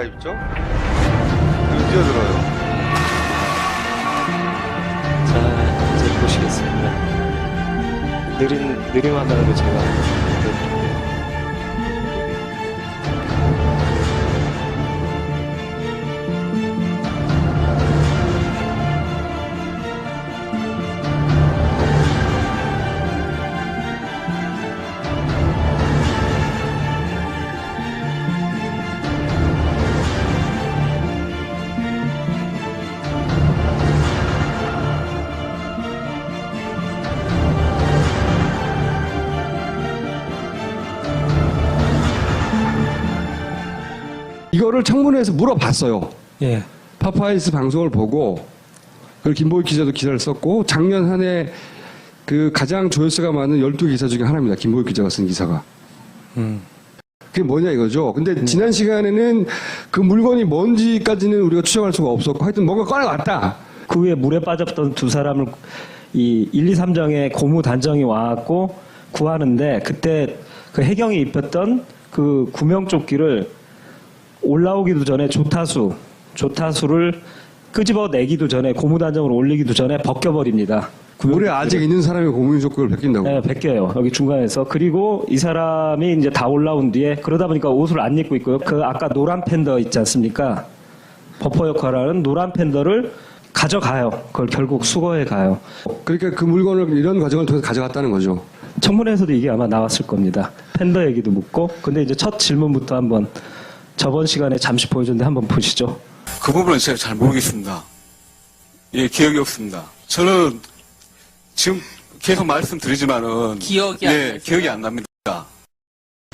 갈아입죠? 그리고 뛰어들어요. 자, 이제 보시겠습니다. 느린 화면으로 제가 보여드릴게요. 이거를 청문회에서 물어봤어요. 예. 파파이스 방송을 보고, 그리고 김보익 기자도 기사를 썼고, 작년 한 해 그 가장 조회수가 많은 12 기사 중에 하나입니다. 김보익 기자가 쓴 기사가. 그게 뭐냐 이거죠. 근데 지난 시간에는 그 물건이 뭔지까지는 우리가 추정할 수가 없었고, 하여튼 뭔가 꺼내왔다. 그 후에 물에 빠졌던 두 사람을 이 1, 2, 3정에 고무 단정이 와갖고 구하는데 그때 그 해경이 입혔던 그 구명조끼를 올라오기도 전에 조타수를 끄집어내기도 전에 고무단정으로 올리기도 전에 벗겨버립니다. 물에 아직 있는 사람이 고무유족구를 벗긴다고. 네, 벗겨요. 여기 중간에서. 그리고 이 사람이 이제 다 올라온 뒤에 그러다 보니까 옷을 안 입고 있고요. 그 아까 노란 팬더 있지 않습니까? 버퍼 역할을 하는 노란 팬더를 가져가요. 그걸 결국 수거해 가요. 그러니까 그 물건을 이런 과정을 통해서 가져갔다는 거죠. 청문회에서도 이게 아마 나왔을 겁니다. 팬더 얘기도 묻고. 근데 이제 첫 질문부터 한번 저번 시간에 잠시 보여줬는데 한번 보시죠. 그 부분은 제가 잘 모르겠습니다. 예, 기억이 없습니다. 저는 지금 계속 말씀드리지만은 기억이 안 나세요? 기억이 안 납니다.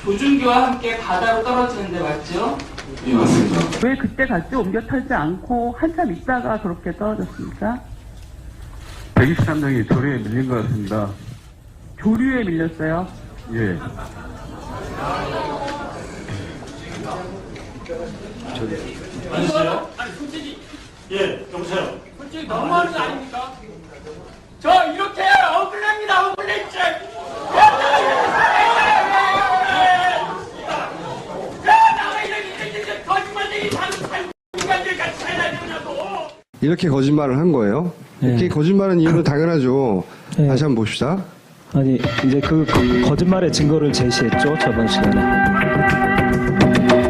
조준기와 함께 바다로 떨어지는데 맞죠? 예, 맞습니다. 왜 그때 같이 옮겨 털지 않고 한참 있다가 그렇게 떨어졌습니까? 123명이 조류에 밀린 것 같습니다. 조류에 밀렸어요? 예. 아니세요? 아니 솔직히 여보세요. 솔직히 너무하는 거 아닙니까? 저 이렇게 억울합니다. 억울해 진짜. 나가 이렇게 거짓말쟁이 사는 인간들 같이 살아야 되냐고. 이렇게 거짓말을 한 거예요. 이렇게 거짓말한 이유는 당연하죠. 네. 다시 한번 봅시다. 아니 이제 그 거짓말의 증거를 제시했죠. 저번 시간에.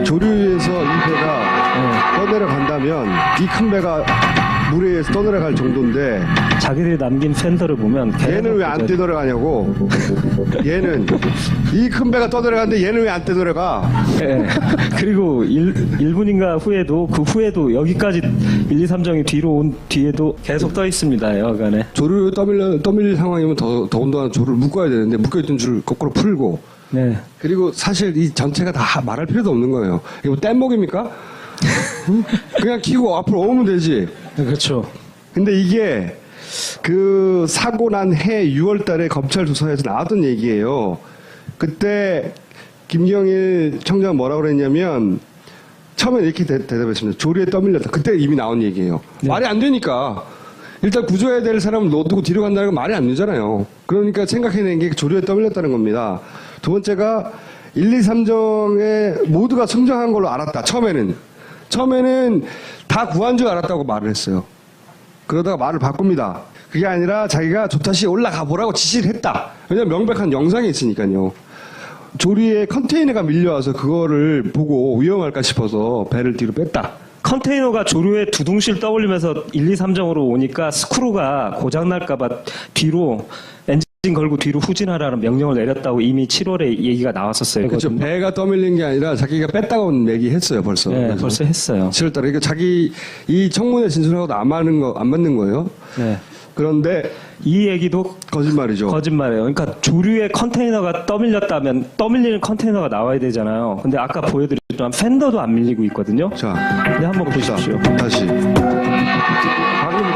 조류에서 이 배가 떠내려간다면 이 큰 배가 물에 의해서 떠내려갈 정도인데 자기들이 남긴 팬더를 보면 얘는 왜 안 떠내려가냐고. 얘는 이 큰 배가 떠내려가는데 얘는 왜 안 떠내려가. 예. 그리고 1분인가 후에도 그 후에도 여기까지 1, 2, 3정이 뒤로 온 뒤에도 계속 떠 있습니다. 여간에. 조류 떠밀릴 상황이면 더군다나 조류를 묶어야 되는데 묶여있던 줄을 거꾸로 풀고. 네. 그리고 사실 이 전체가 다 말할 필요도 없는 거예요. 이거 뭐 뗏목입니까? 그냥 키고 앞으로 오면 되지. 네, 그렇죠. 근데 이게 그 사고 난 해 6월 달에 검찰 조사에서 나왔던 얘기예요. 그때 김경일 청장 뭐라고 그랬냐면 처음에 이렇게 대답했습니다. 조류에 떠밀렸다. 그때 이미 나온 얘기예요. 네. 말이 안 되니까. 일단 구조해야 될 사람을 놔두고 뒤로 간다는 건 말이 안 되잖아요. 그러니까 생각해낸 게 조류에 떠밀렸다는 겁니다. 두 번째가 1, 2, 3정에 모두가 성장한 걸로 알았다. 처음에는 다 구한 줄 알았다고 말을 했어요. 그러다가 말을 바꿉니다. 그게 아니라 자기가 조타시에 올라가 보라고 지시를 했다. 왜냐면 명백한 영상이 있으니까요. 조리에 컨테이너가 밀려와서 그거를 보고 위험할까 싶어서 배를 뒤로 뺐다. 컨테이너가 조류에 두둥실 떠올리면서 1, 2, 3정으로 오니까 스크루가 고장날까봐 뒤로 엔진 걸고 뒤로 후진하라는 명령을 내렸다고 이미 7월에 얘기가 나왔었어요. 그렇죠. 배가 떠밀린 게 아니라 자기가 뺐다고 얘기했어요, 벌써. 네, 벌써 했어요. 7월 달에. 그러니까 자기 이 청문회 진술하고도 안 맞는 거예요. 네. 그런데 이 얘기도 거짓말이죠. 거짓말이에요. 그러니까 조류에 컨테이너가 떠밀렸다면 떠밀리는 컨테이너가 나와야 되잖아요. 근데 아까 보여드렸지만 팬더도 안 밀리고 있거든요. 자, 네, 한번 보십시오. 다시. 방금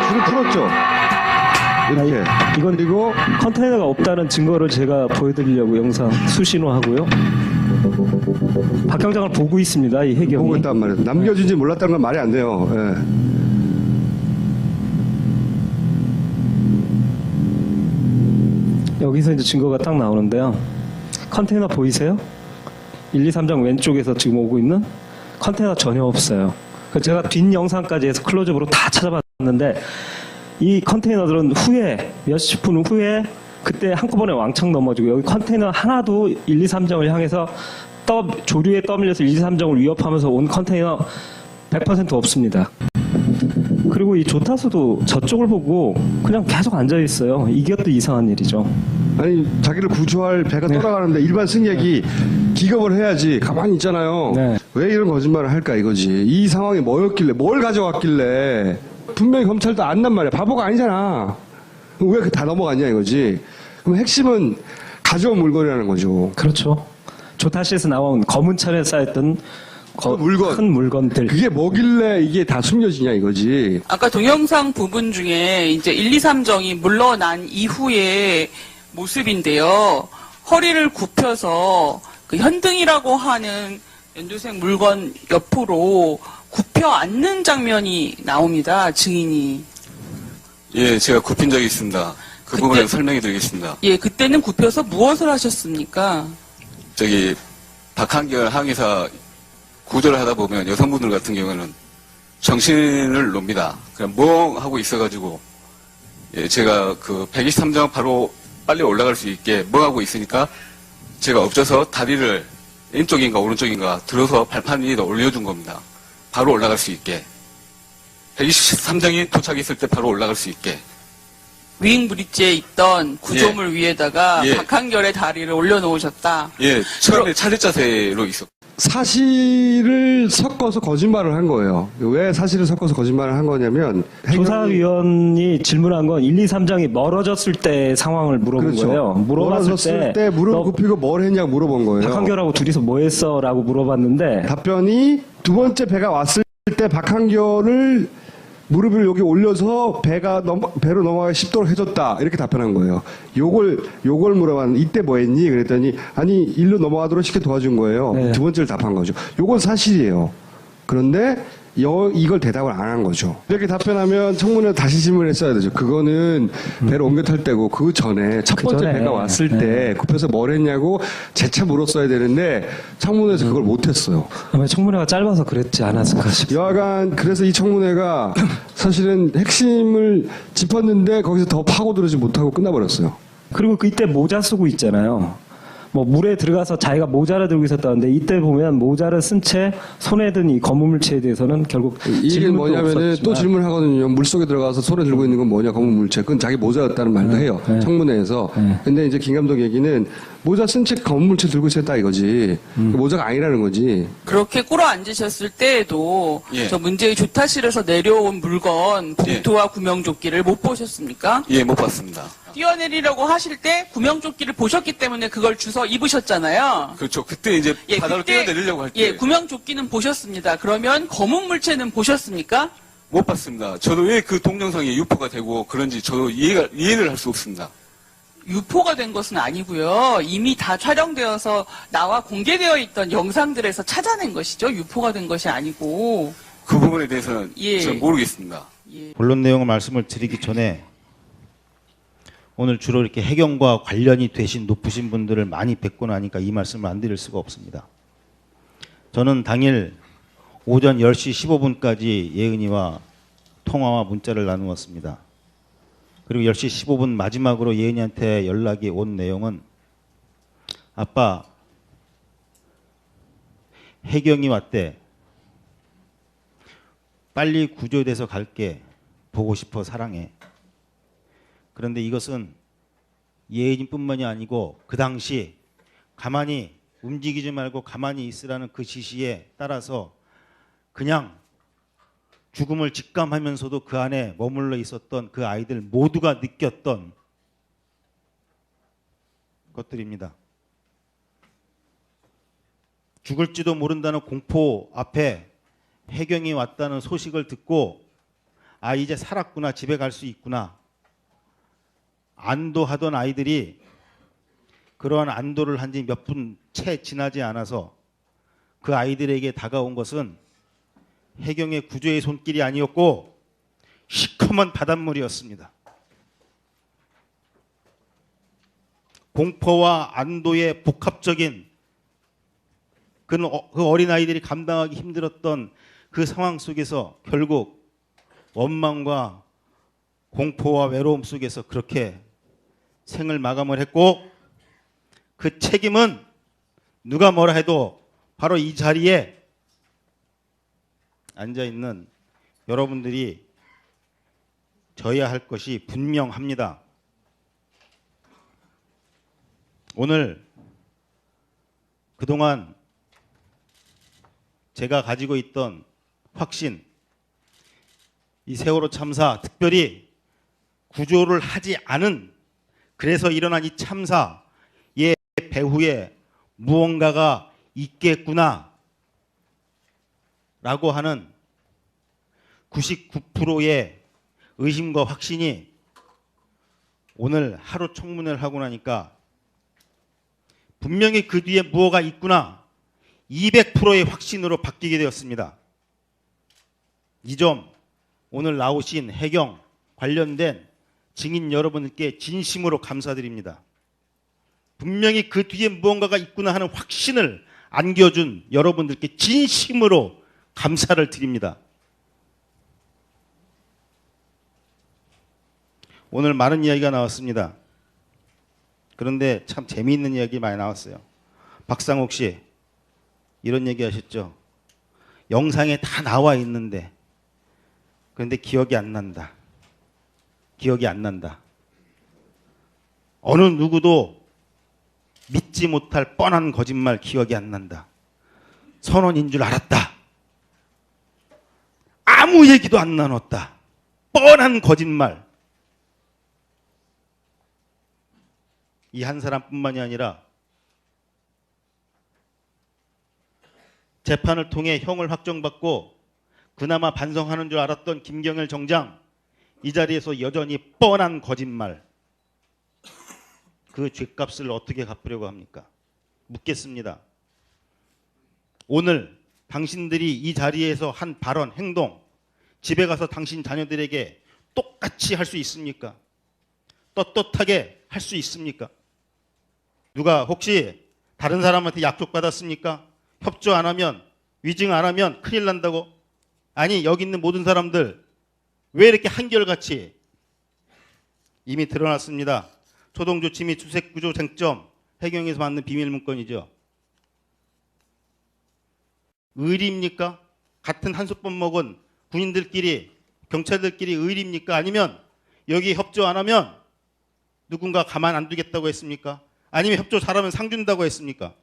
줄을 풀었죠. 이렇게. 이건 그리고 컨테이너가 없다는 증거를 제가 보여드리려고 영상 수신호 하고요. 박 경장을 보고 있습니다. 이 해경이. 보고 있단 말이에요. 남겨진지 몰랐다는 건 말이 안 돼요. 예. 여기서 이제 증거가 딱 나오는데요. 컨테이너 보이세요? 1, 2, 3장 왼쪽에서 지금 오고 있는 컨테이너 전혀 없어요. 제가 뒷 영상까지 해서 클로즈업으로 다 찾아봤는데 이 컨테이너들은 후에 몇십 분 후에 그때 한꺼번에 왕창 넘어지고 여기 컨테이너 하나도 1, 2, 3정을 향해서 조류에 떠밀려서 1, 2, 3정을 위협하면서 온 컨테이너 100% 없습니다. 그리고 이 조타수도 저쪽을 보고 그냥 계속 앉아 있어요. 이것도 이상한 일이죠. 아니 자기를 구조할 배가 네. 떠나가는데 일반 승객이 기겁을 해야지 가만히 있잖아요. 네. 왜 이런 거짓말을 할까 이거지. 이 상황이 뭐였길래 뭘 가져왔길래 분명히 검찰도 안단 말이야. 바보가 아니잖아. 왜 다 넘어갔냐 이거지. 그럼 핵심은 가져온 물건이라는 거죠. 그렇죠. 조타시에서 나온 검은 천에 쌓였던 물건. 큰 물건들. 그게 뭐길래 이게 다 숨겨지냐 이거지. 아까 동영상 부분 중에 이제 1, 2, 3정이 물러난 이후의 모습인데요. 허리를 굽혀서 그 현등이라고 하는 연두색 물건 옆으로 굽혀 앉는 장면이 나옵니다. 증인이. 예, 제가 굽힌 적이 있습니다. 그 그때- 부분을 설명해 드리겠습니다. 예, 그때는 굽혀서 무엇을 하셨습니까? 저기 박한결 항해사 구조를 하다 보면 여성분들 같은 경우는 정신을 놉니다. 그냥 멍하고 있어가지고 예, 제가 그 123정 바로 빨리 올라갈 수 있게 멍하고 있으니까 제가 엎져서 다리를 왼쪽인가 오른쪽인가 들어서 발판 위에다 올려준 겁니다. 바로 올라갈 수 있게. 123정이 도착했을 때 바로 올라갈 수 있게. 위잉 브릿지에 있던 구조물 위에다가 예. 박한결의 다리를 올려놓으셨다. 예, 처음에 차례 자세로 있었고. 사실을 섞어서 거짓말을 한 거예요. 왜 사실을 섞어서 거짓말을 한 거냐면 조사위원이 질문한 건 1, 2, 3장이 멀어졌을 때 상황을 물어본 그렇죠. 거예요. 물어봤을 멀어졌을 때 무릎 너 굽히고 뭘 했냐고 물어본 거예요. 박한결하고 둘이서 뭐 했어? 라고 물어봤는데 답변이 두 번째 배가 왔을 때 박한결을 무릎을 여기 올려서 배로 넘어가기 쉽도록 해줬다 이렇게 답변한 거예요. 요걸 물어봤는데 이때 뭐 했니? 그랬더니 아니 일로 넘어가도록 쉽게 도와준 거예요. 네. 두 번째를 답한 거죠. 요건 사실이에요. 그런데 이걸 대답을 안 한 거죠. 이렇게 답변하면 청문회 다시 질문했어야 되죠. 그거는 배를 옮겨 탈 때고 그 전에 첫 번째 전에. 배가 왔을 때 굽혀서 뭘 했냐고 재차 물었어야 되는데 청문회에서 그걸 못했어요. 아마 청문회가 짧아서 그랬지 않았을까 싶어요. 여하간 그래서 이 청문회가 사실은 핵심을 짚었는데 거기서 더 파고들지 못하고 끝나버렸어요. 그리고 그때 모자 쓰고 있잖아요. 뭐 물에 들어가서 자기가 모자를 들고 있었다는데 이때 보면 모자를 쓴 채 손에 든 이 검은 물체에 대해서는 결국 이게 질문도 뭐냐면은 없었지만 또 질문하거든요. 물속에 들어가서 손에 들고 있는 건 뭐냐 검은 물체. 그건 자기 모자였다는 말도 해요. 네. 청문회에서. 네. 근데 이제 김 감독 얘기는 모자 쓴 채 검은 물체 들고 있었다 이거지. 모자가 아니라는 거지. 그렇게 꿇어 앉으셨을 때에도 예. 저 문제의 조타실에서 내려온 물건 봉투와 구명조끼를 못 보셨습니까? 예, 못 봤습니다. 뛰어내리려고 하실 때 구명조끼를 보셨기 때문에 그걸 주워 입으셨잖아요. 그렇죠. 그때 이제 예, 바다로 그때- 뛰어내리려고 할 때. 예, 구명조끼는 보셨습니다. 그러면 검은 물체는 보셨습니까? 못 봤습니다. 저도 왜 그 동영상이 유포가 되고 그런지 저도 이해를 할 수 없습니다. 유포가 된 것은 아니고요. 이미 다 촬영되어서 나와 공개되어 있던 영상들에서 찾아낸 것이죠. 유포가 된 것이 아니고. 그 부분에 대해서는 예. 저는 모르겠습니다. 예. 본론 내용을 말씀을 드리기 전에 오늘 주로 이렇게 해경과 관련이 되신 높으신 분들을 많이 뵙고 나니까 이 말씀을 안 드릴 수가 없습니다. 저는 당일 오전 10시 15분까지 예은이와 통화와 문자를 나누었습니다. 그리고 10시 15분 마지막으로 예은이한테 연락이 온 내용은 아빠 해경이 왔대. 빨리 구조돼서 갈게. 보고 싶어 사랑해. 그런데 이것은 예은이뿐만이 아니고 그 당시 가만히 움직이지 말고 가만히 있으라는 그 지시에 따라서 그냥 죽음을 직감하면서도 그 안에 머물러 있었던 그 아이들 모두가 느꼈던 것들입니다. 죽을지도 모른다는 공포 앞에 해경이 왔다는 소식을 듣고 아 이제 살았구나 집에 갈 수 있구나 안도하던 아이들이 그러한 안도를 한 지 몇 분 채 지나지 않아서 그 아이들에게 다가온 것은 해경의 구조의 손길이 아니었고 시커먼 바닷물이었습니다. 공포와 안도의 복합적인 그 어린아이들이 감당하기 힘들었던 그 상황 속에서 결국 원망과 공포와 외로움 속에서 그렇게 생을 마감을 했고, 그 책임은 누가 뭐라 해도 바로 이 자리에 앉아있는 여러분들이 져야 할 것이 분명합니다. 오늘 그동안 제가 가지고 있던 확신, 이 세월호 참사, 특별히 구조를 하지 않은, 그래서 일어난 이 참사의 배후에 무언가가 있겠구나 라고 하는 99%의 의심과 확신이 오늘 하루 청문회를 하고 나니까 분명히 그 뒤에 무엇가 있구나 200%의 확신으로 바뀌게 되었습니다. 이 점 오늘 나오신 해경 관련된 증인 여러분께 진심으로 감사드립니다. 분명히 그 뒤에 무언가가 있구나 하는 확신을 안겨준 여러분들께 진심으로 감사를 드립니다. 오늘 많은 이야기가 나왔습니다. 그런데 참 재미있는 이야기 많이 나왔어요. 박상옥 씨 이런 얘기 하셨죠. 영상에 다 나와 있는데 그런데 기억이 안 난다. 기억이 안 난다. 어느 누구도 믿지 못할 뻔한 거짓말 기억이 안 난다. 선언인 줄 알았다. 아무 얘기도 안 나눴다. 뻔한 거짓말. 이 한 사람뿐만이 아니라 재판을 통해 형을 확정받고 그나마 반성하는 줄 알았던 김경열 정장, 이 자리에서 여전히 뻔한 거짓말. 그 죗값을 어떻게 갚으려고 합니까? 묻겠습니다. 오늘 당신들이 이 자리에서 한 발언, 행동, 집에 가서 당신 자녀들에게 똑같이 할 수 있습니까? 떳떳하게 할 수 있습니까? 누가 혹시 다른 사람한테 약속 받았습니까? 협조 안 하면, 위증 안 하면 큰일 난다고? 아니, 여기 있는 모든 사람들 왜 이렇게 한결같이? 이미 드러났습니다. 초동조치 및 수색구조 쟁점, 해경에서 받는 비밀문건이죠. 의리입니까? 같은 한솥밥 먹은 군인들끼리, 경찰들끼리 의리입니까? 아니면 여기 협조 안 하면 누군가 가만 안 두겠다고 했습니까? 아니면 협조 잘하면 상 준다고 했습니까?